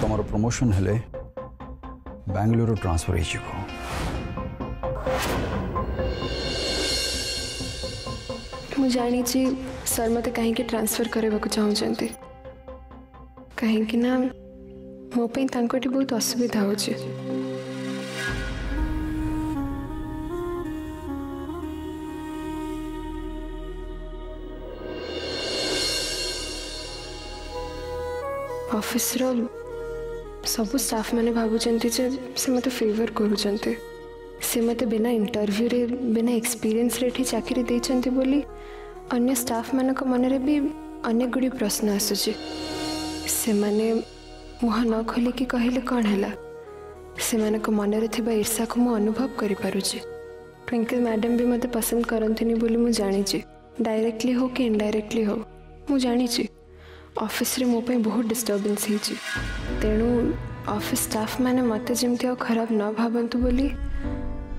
तुम प्रमोशन हेले बेंगलुरु ट्रांसफर हो जानी सर मत कहीं ट्रांसफर करने को चाहते कहीं ना मोपाई बहुत असुविधा हो ऑफिस सब स्टाफ मैंने भावुंट से मत फेवर करुँचे से मत बिना इंटरव्यू रे बिना एक्सपीरियंस रे चाकरी देइछन्ति बोली अन्य स्टाफ मानक मन रे भी अनेक गुड़ी प्रश्न आसुची से माने मुह न खोलिकी कहले कौन है से मानक मन रे थिबा ईर्षा को मु अनुभव करि पारुची। ट्विंकल मैडम भी मते पसंद करंतिनी बोली मु जानिची डायरेक्टली हो कि इनडायरेक्टली हो मु जानिची ऑफिस रे मो पे बहुत डिस्टर्बेंस हिची तेणु ऑफिस स्टाफ माने मते जेमती आ खराब न भावंतु बोली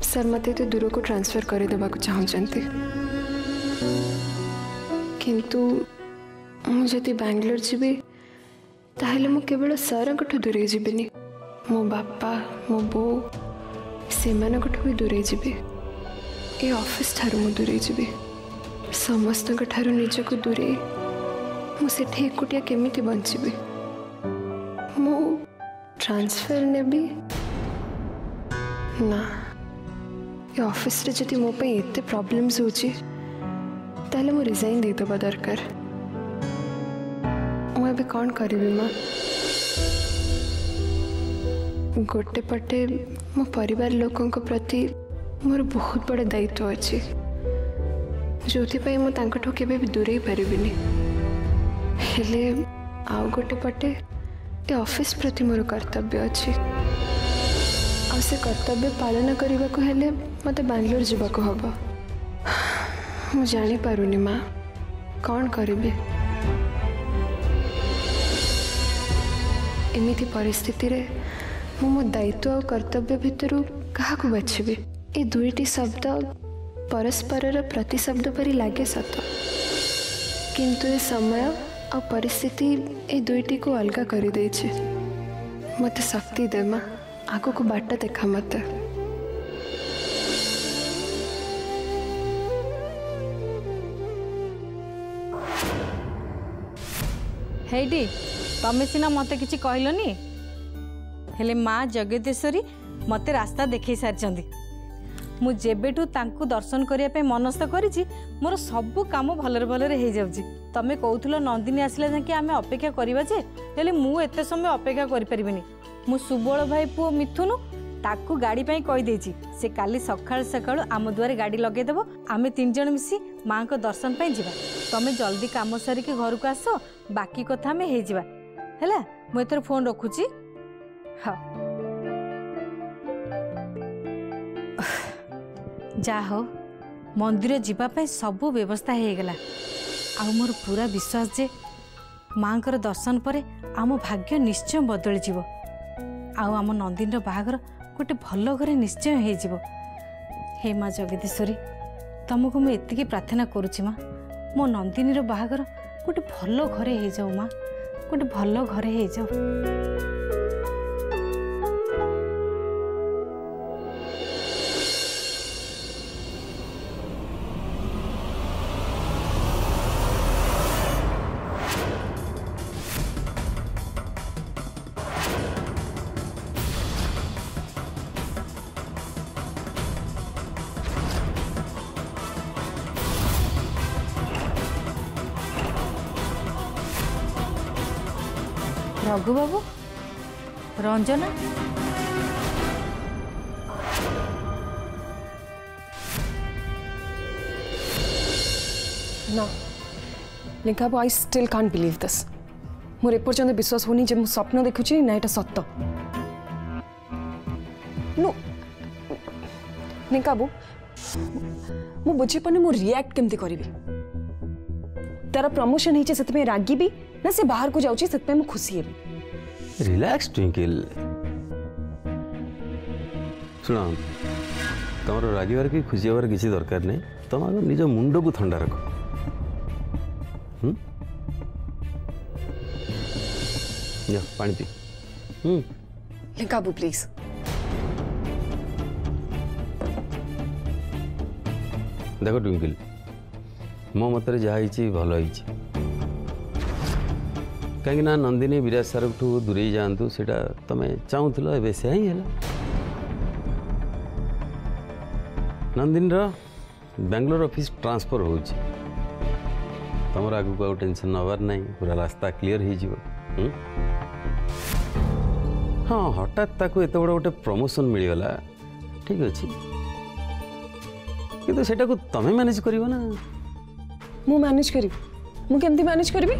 सर मते तो दूर को ट्रांसफर कर देबा को चाहते किंतु मुझे बेंगलोर जीवी ताहले मु केवल सर को दूरे जीविनी मो बापा मो बो से भी दूरे जीवी ए ऑफिस ठार मु दूरे जीवी समस्त ठार निजको दूरे मुझे एकुटिया केमिति बंचबी मु ट्रांसफर ने भी ना ये ऑफिस रे जति मो पे एते प्रॉब्लम्स होची ताले मु रिजाइन दे दबा दरकार मु एबे कोन करबी मां गोटे पटे मो परिवार लोकों को प्रति मोर बहुत बड़ा दायित्व अछि जोथि पई मु तांकठो केबे भी दूरे परिबिनी हेले आउ गोटे पटे ए ऑफिस प्रति मोर कर्तव्य अच्छी आ से कर्तव्य पालन करने को हेले मते बेंगलोर जीवा को हबो मु जानी पारुनी मां कौन करिबे एमिति परिस्थिति रे मो दायित्व और कर्तव्य भितर कहा को बाछिबे ए दुईटी शब्द परस्पर प्रतिशब्द परि लागे सत किंतु ए समय आ परिस्थिति ए दुईटी को अलगा कर दे मत शक्ति दे माँ आगो को बाट देखा मत हेडी तमें सीना मत कि कहलनी हेले माँ जगदेश्वरी मत रास्ता देखे सारी मु जेबेठू तांकु दर्शन करने मनस्थ करी मोर सबू कम भलरे भलरे हो जाउची तमें कहूल नंदिनी आसला जाकि आम अपेक्षा करवा जे मु एते समय अपेक्षा करिपरिबिनी मु सुबल भाई पुओ मिथुनु ताकू गाड़ी पाई कही देछि से काली सकाळ सकाळ आम द्वारे गाड़ी लगेदेव आम 3 जण मिसी माँ को दर्शन पाई जिबा तमें जल्दी काम सारिकी घर को आस बाकी कथा आम हो जिबा हैला मु एतर फोन रखुची हाँ जा हो मंदिर जीवाई सबू व्यवस्था हो गला आ मोर पूरा विश्वास जे माँ दर्शन पर आम भाग्य निश्चय बदली जीव आम नंदिनी बाहागर गोटे भल घरे निश्चय हो जीव हे माँ जगदीश्वरी तुमको मुझे एतिकी प्रार्थना करुँची माँ मो नंदिनी बाहागर गोटे भल घरे हो जाऊ माँ गोटे भल घरे हो जाऊ रघु बाबू रंजना ना लिंका I still can't believe this मोर एपर्यंत विश्वास होनी जे मु स्वप्न देखुची ना एटा सत्य नो निकाबू मु बुझी पने मु रिएक्ट केमती करिवि तार प्रमोशन हिचे सेतमे रागी भी ना से बाहर को जाउची सेतमे मु खुशी हेबी रिलैक्स ट्विंकल सुना तुम रागिबार कि खुशी हबार किसी दरकार नहीं तुम आगे निज मुंड को ठंडा रख पानी पी काबू प्लीज देखो ट्विंकल मो मतरे जहाँ भल कहीं नंदिनी विराज सार दूरे जातु से तुम चाहूल ए से ही है नंदिनी बेंगलोर ऑफिस ट्रांसफर हो तुम आगू को टेंशन नबार ना पूरा रास्ता क्लीयर हो हाँ हठात ताको एत बड़ गोटे प्रमोशन मिलगला ठीक अच्छे किंतु सेटा को तमें मैनेज करिवो ना मु मैनेज करी मु केमती मैनेज करबी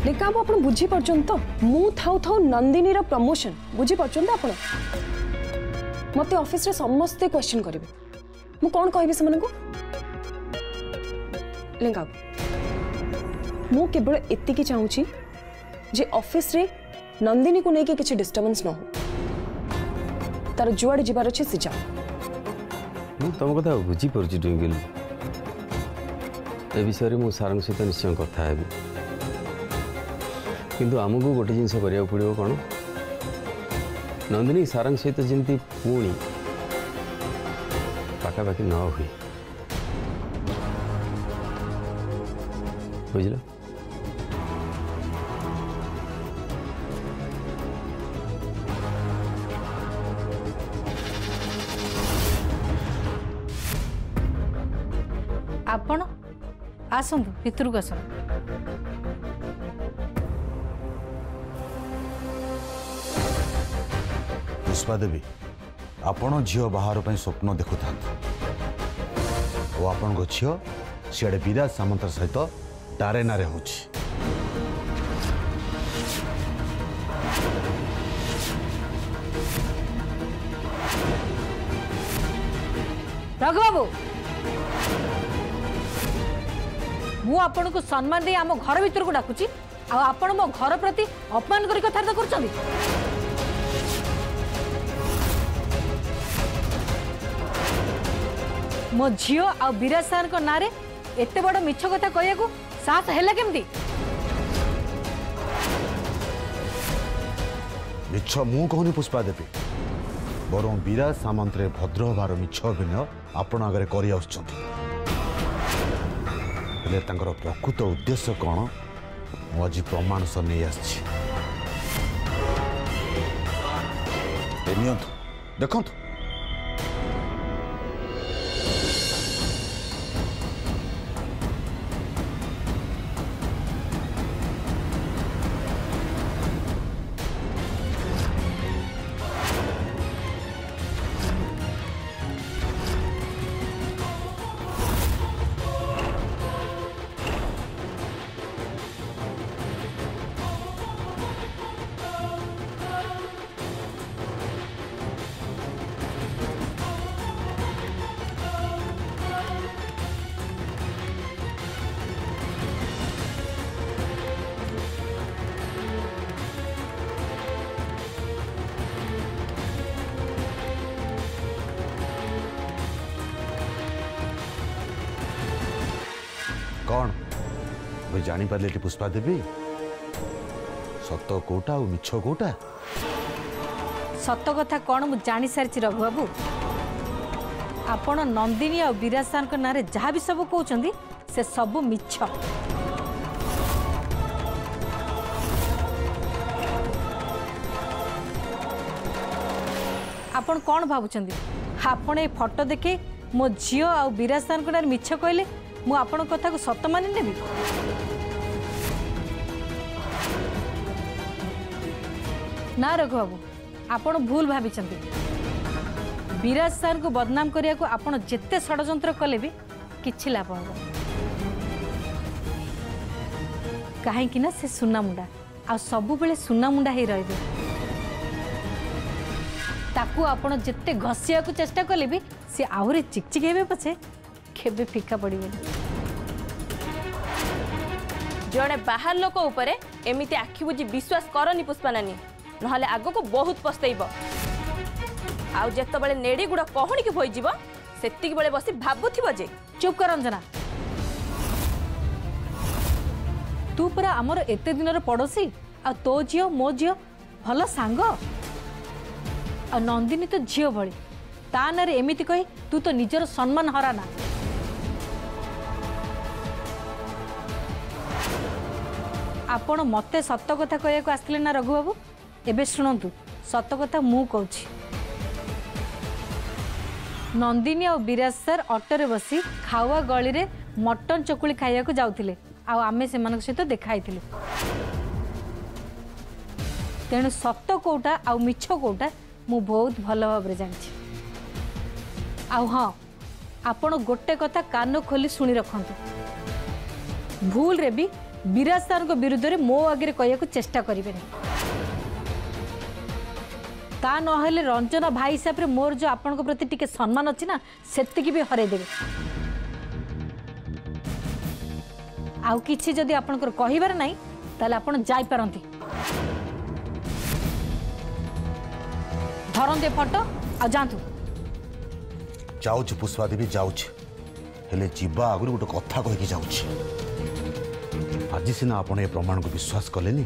लेका आपण बुझी परचन तो मु थाउ थाउ नंदिनी रो प्रमोशन बुझी परचन तो आपण मते ऑफिस रे समस्त क्वेश्चन करिवे मु कोन कहबी से मन को लेका मु केवल एति की चाहूची जे ऑफिस रे नंदिनी को लेके किसी डिस्टर्बेंस न हो तार जुआड़ जीवार अच्छे से जा तुम कथा बुझीपार ट्विंकल ए विषय में सार सहित निश्चय कथा है किंतु आमको गोटे जिनस करा पड़ो कौन नंदिनी सार सहित जमी पुणी पाखापाखि न हुए बुझल आपण आसतु भितर को आस पुष्पा देवी आपण झील बाहर स्वप्न देखु था आपण झील सियाड़े विराज सामंतर सहित टारेनारे हो रघुबाबू मु आपण को सम्मान दे आम घर भीतर को डाकुची आपण मो घर प्रति अपमान करी कथार्थ करछंदी मो झियो आ विराज सार को नारे एते बड़ मिछ कथा कहया को साहस हैला केमती मिछ मु कहनी पुष्पा देवी बरं विराज सामंत भद्र हबार मिछ अभिनय आपण आगे कर प्रकृत उद्देश्य कौन मुझे प्रमाण सह नहीं आसी देखु कौन मुझे जापारे पुष्पा देवी सत कोटा और मिछ कोटा सत कथा कौन मु जानी सारी रघुबाबू आपण नंदिनी और विराज सार ना जहाँ भी सब कहते से सब मिछ आपण कौन भावुं आपण ये फोटो देखे मो झील आ विराज सार ना मिछ कहले मु आपण कथा को सत मानि नेबी ना रघुबाबू आपण भूल भावी विराज सार को बदनाम करिया को आपण जेते षडयंत्र कले भी किछि लाभ हो कहीं ना से सुना मुंडा आ सबु बेले सुना मुंडा ही रहिबे ताकू आपण जेते घसिया को चेष्टा कले भी से आहुरी चिकचिक हेबे पछे केबे फिका पड़िबे जड़े बाहर लोक उपरे एमिति आखि बुझी विश्वास करनी पुष्पा नानी नहले आगो को बहुत पछतैब आउ जेतो बेले नेड़ी गुड़ा कहणी के होई जीव सेतिक बेले बसी भाबुथिबो जे चुप कर अंजना तू पूरा आमर एते दिन पड़ोसी आ तो झियो मो झियो भल सांग आ नंदिनी तो झील भली ता नारे एमिति कही तू तो निजर सम्मान हराना। आपण मते सत कथा कहया आसले ना रघु बाबू एबे शुणु सत कथा मु कहूँ नंदिनी और विराज सर ऑटो बसी खावा गली रे मटन चकुली खाइया को जाउथिले आमे से सहित देखाई तेणु सत कोटा आ मिछ कोटा मु बहुत भल भाव जानी। हाँ आपण गोटे कथा कान खोली शुणी रखंतु भूल रे भी विराज सर को विरुद्ध रे मो आगे कहया चेष्टा करें ता नहेले रंजन भाई हिसाब से मोर जो आपण प्रति टिके सम्मान अच्छी ना सेतिकी भी हरे देबे। आउ किछि जदि आपनकर कहिबार नाही ताले आपण जाई पारंती धरंते फोटो आ जांतु जाउछ पुष्पा देवी जाउछ हेले जीवा आगु गोटे कथा कहि जाउछ आज सिना आपण ए प्रमाण को विश्वास कलेनी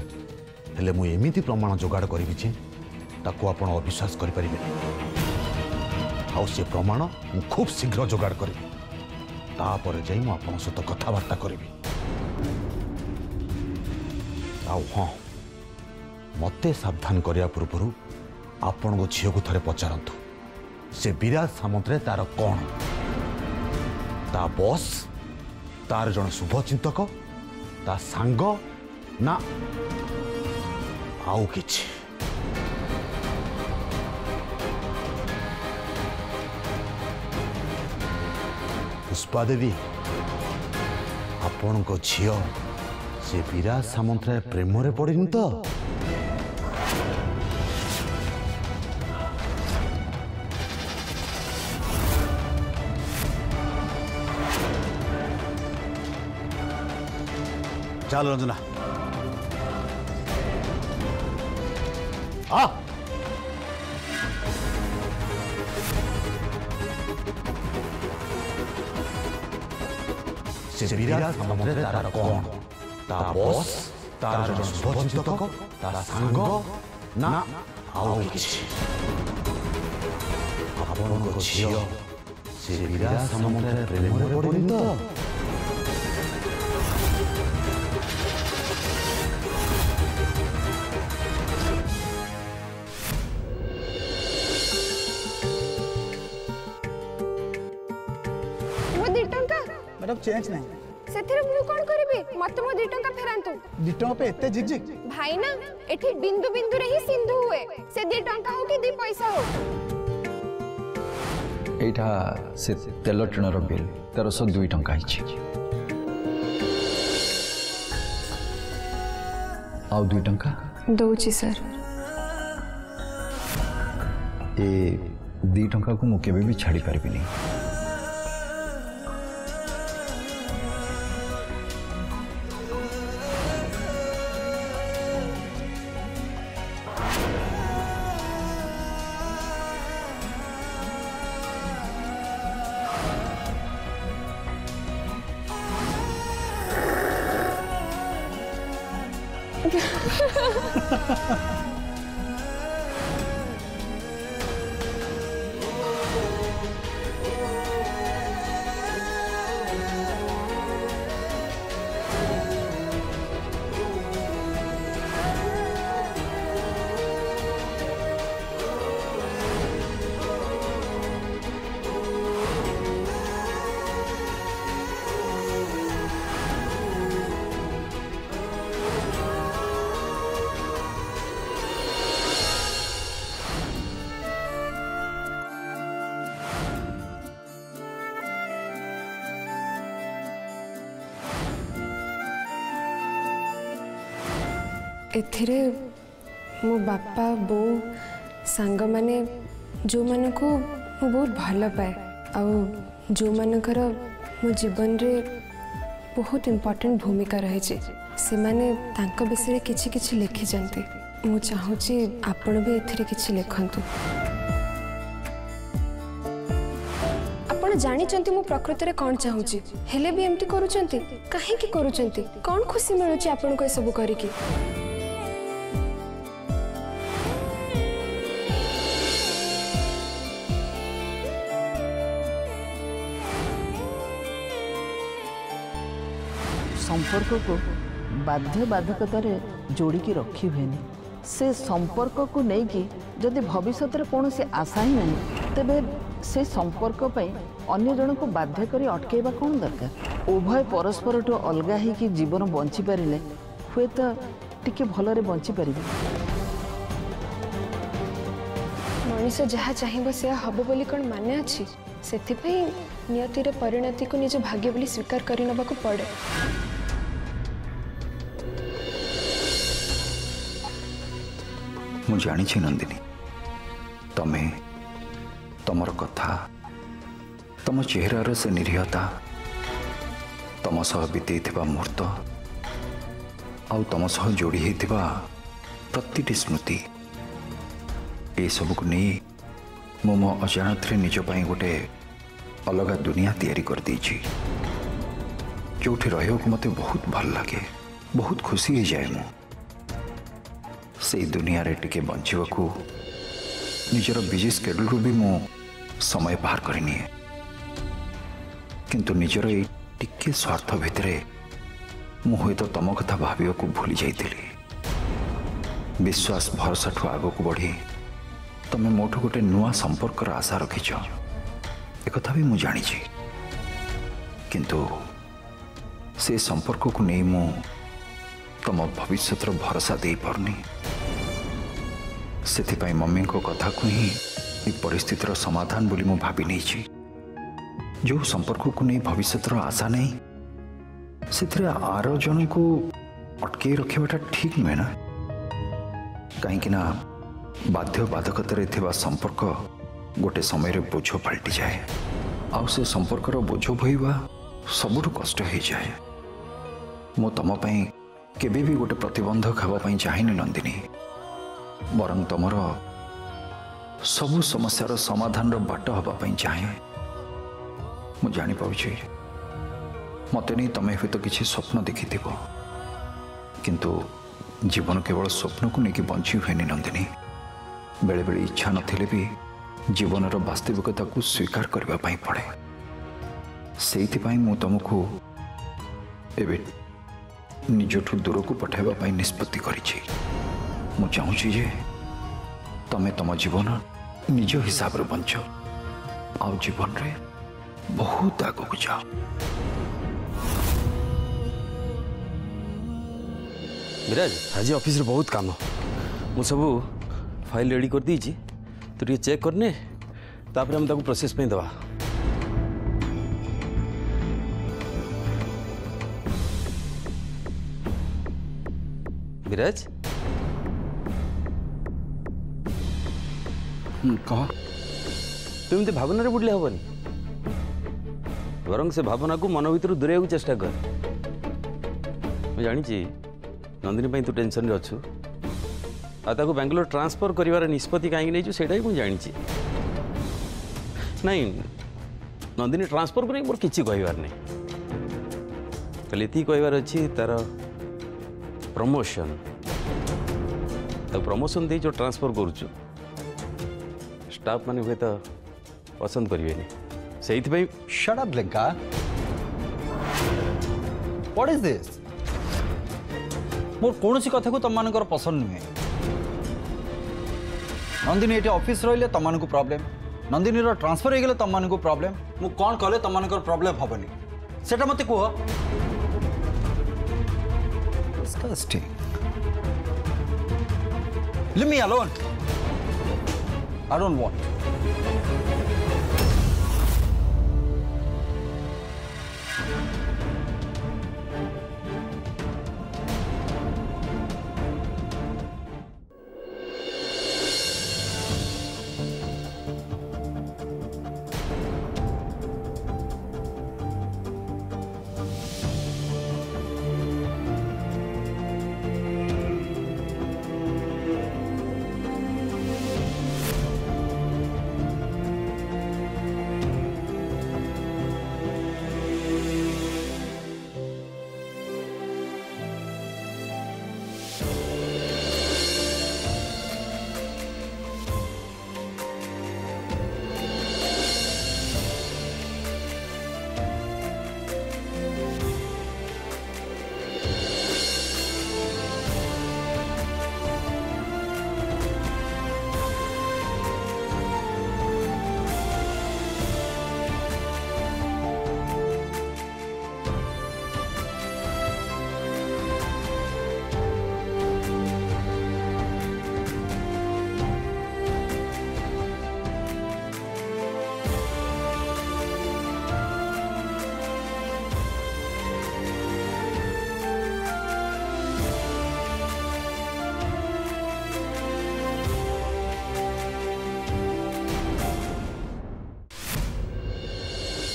हेले मु एमिति प्रमाण जोगाड़ करिवि जे ताको आपण अविश्वास करि परिबे आउ से प्रमाण मु खूब शीघ्र जोगाड़ करी तापर जाई मु आपण सहित कथाबार्ता करिवि। आउ हाँ मते सावधान करिया पूर्व आपण को झील को थरे पचारतु से विराज सामंतरे तार कौन ता बॉस तार जन शुभचिंतक ता सांग ना आउ किछि। पुष्पा देवी आपण को झील से विराज सामंतरे प्रेम रे पड़िनी तो चल रंजना आ से विराज सामंतरे तार कौन ता बॉस तार जन शुभचिंतक ता सांग ना आउ किछि आपण को झील से विराज सामंतरे प्रेम रे पड़िनी तो मैडम चेंज नहीं सेथिरे मु कोन करबी मत मो 2 टंका फेरांतु 2 टंका पे एते झिकझिक भाई ना एठी बिंदु बिंदु रे ही सिंधु हुए से 2 टंका हो कि 2 पैसा हो एटा से तेल टिणर बिल 1302 टंका हिची आउ 2 टंका दोची सर ए 2 टंका को मु केबे भी छाड़ी पारबिनी। एथिरे मो बापा बो सांग माने जो मन को मो बहुत भल पाए आउ जो मनकर मो जीवन रे बहुत इम्पोर्टेंट भूमिका रही से माने तांको विषय किछि किछि लिखि जानते मु चाहूची आपण भी एथिरे किछि लिखंतु। आपण जानि चंती मु प्रकृति रे कोन चाहूची हेले भी एमती करूचंती काहे की करूचंती कोन खुशी मिलुची आपण को सब करी की संपर्क को बाध्य बाधकतार जोड़िकी रखी हुए से संपर्क को लेकिन जदि भविष्य में कौन से आशा ही नहीं तेबे से संपर्क अन्य जन को बाध्य करी अटकेबा कौन दरकार उभय परस्पर ठू अलग ही जीवन बंची पारे हुए तो टिके भलरे बंची पारे मनीष जहाँ चाहब से हम बोली कौन माने अच्छी से नियतिर परिणति को निज भाग्य बोली स्वीकार करने को पड़े। मु जानी नंदिनी तमें तमर कथा तम चेहरार से निरीहता तम सह बीते मुहूर्त आउ तम सह जोड़ी होता प्रति स्मृति ये सब को नहीं मु मो अजाणत निज गोटे अलग दुनिया तैयारी कर देछि जो मत बहुत भल लगे बहुत खुशी हो जाए मु से दुनिया रे टिके बंचवाकू निजर बिजी स्केड्यूल भी मु समय बाहर करनी है किंतु निजर ये टिके स्वार्थ भितरे मु तो तम कथा भाविया को भूली जाइतिली विश्वास भरोसा ठू आग को बढ़ी तमें मोठू गोटे नुआ संपर्क आशा रखिच एक भी मु जानी किंतु से संपर्क को नहीं मु तम भविष्य भरोसा दे पारनी से मम्मी को कथा को ही परिस्थितिर समाधान बोली मु भाभी नहीं जो संपर्क को नहीं भविष्य आशा नहीं से आर जन को अटके रखाटा ठीक नुहे ना कहीं बाध्य बाधकतार संपर्क गोटे समय बोझ पलटि जाए आउ से संपर्कर बोझ बोईवा सबुठ कष्ट हो जाए मो तम केबे भी गोटे प्रतिबंधक हाँवाई चाहनी नंदिनी बरं तुमर सबु समस्यार समाधान बाट हाँवाई चाहे मु जानी पाउछि मते नहीं तमें हुए तो किसी स्वप्न देखि किंतु जीवन केवल स्वप्न को लेकिन बंची हुए नंदिनी बेले बेले इच्छा नथिले भी जीवन वास्तविकता को स्वीकार करने पड़े से मु तुमको एवं निजठू दूर को पठाइबा निष्पत्ति करिछि मु चाहूँगी जे तमें तुम जीवन निज हिसाब रे बंच आउ जीवन रे बहुत आग को जाओ। विराज आज ऑफिस रे बहुत काम मु सब फाइल रेडी कर दीची तो ये चेक करने तापर हम ताको प्रोसेस पे दवा विराज कह तुम एमती भावना बुड़ले हेनी बर से भावना को मन भर दूरे चेष्टा कर मैं जानी नंदिनी तू टेंशन रे अच्छु आताको बेंगलोर ट्रांसफर करिवार निष्पत्ति कहीं नहीं से मुझे जानी नहीं नंदिनी ट्रांसफर को नहीं मोर किसी कहबार नहीं खाली ये कहबार अच्छी तार प्रमोशन तो प्रमोशन दे जो ट्रांसफर करुचु स्टाफ माने हुए तो पसंद करें से shut up Lenka what is this more कौन सी कथा को तुम मानकर पसंद नुहे नंदिनी ये ऑफिस रही तुम मानक प्रॉब्लम नंदिनी ट्रांसफर हो गले तुम मानक प्रॉब्लम मु कौन कले तुम मानक प्रॉब्लम हेनी सेटा मत कह disgusting leave me alone I don't want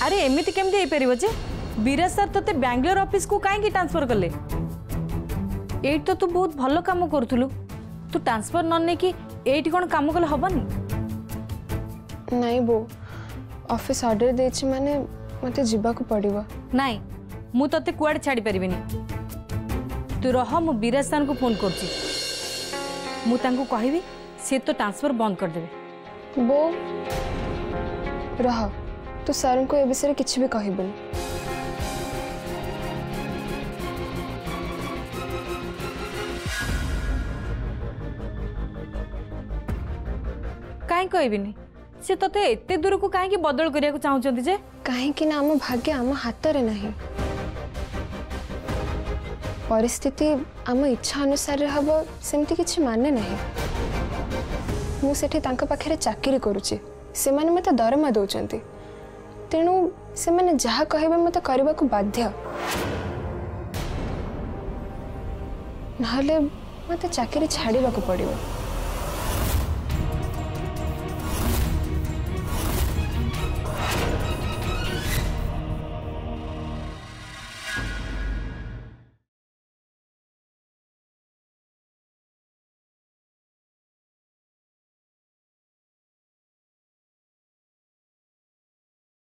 अरे एमती केमती हो पार जे विराज सर ते बैंगलोर ऑफिस को कहीं ट्रांसफर कले एट तो तू बहुत भल काम करूलु तू ट्रांसफर न नहीं कि एट कौन काम कले हबनी नहीं बो ऑफिस ऑर्डर देछि माने मते जिबा को पड़िबो नहीं मु तते कुआडे छाड़ी परिबिनी तू रह मु विराज सर को फोन करछि मु तांको कहबी से तो ट्रांसफर बंद कर देबे बो रह तू सर को ए विषय किछि भी कहबनी कहीं कहबिनी से तते एते दूर को कहीं बदल करिया को चाहउचंती जे कहीं कि ना आम भाग्य आम हाथ रे नहीं परिस्थिति आम इच्छा अनुसार हम सेमती किछि माने नहीं मु सेठी तांका पाखरे चाकरी करूची से माने मते दरमा दउचंती तेणु से माने जहा कहबे मते करबा को बाध्य नहले मते चाकरी छाड़ीबा को पड़िबो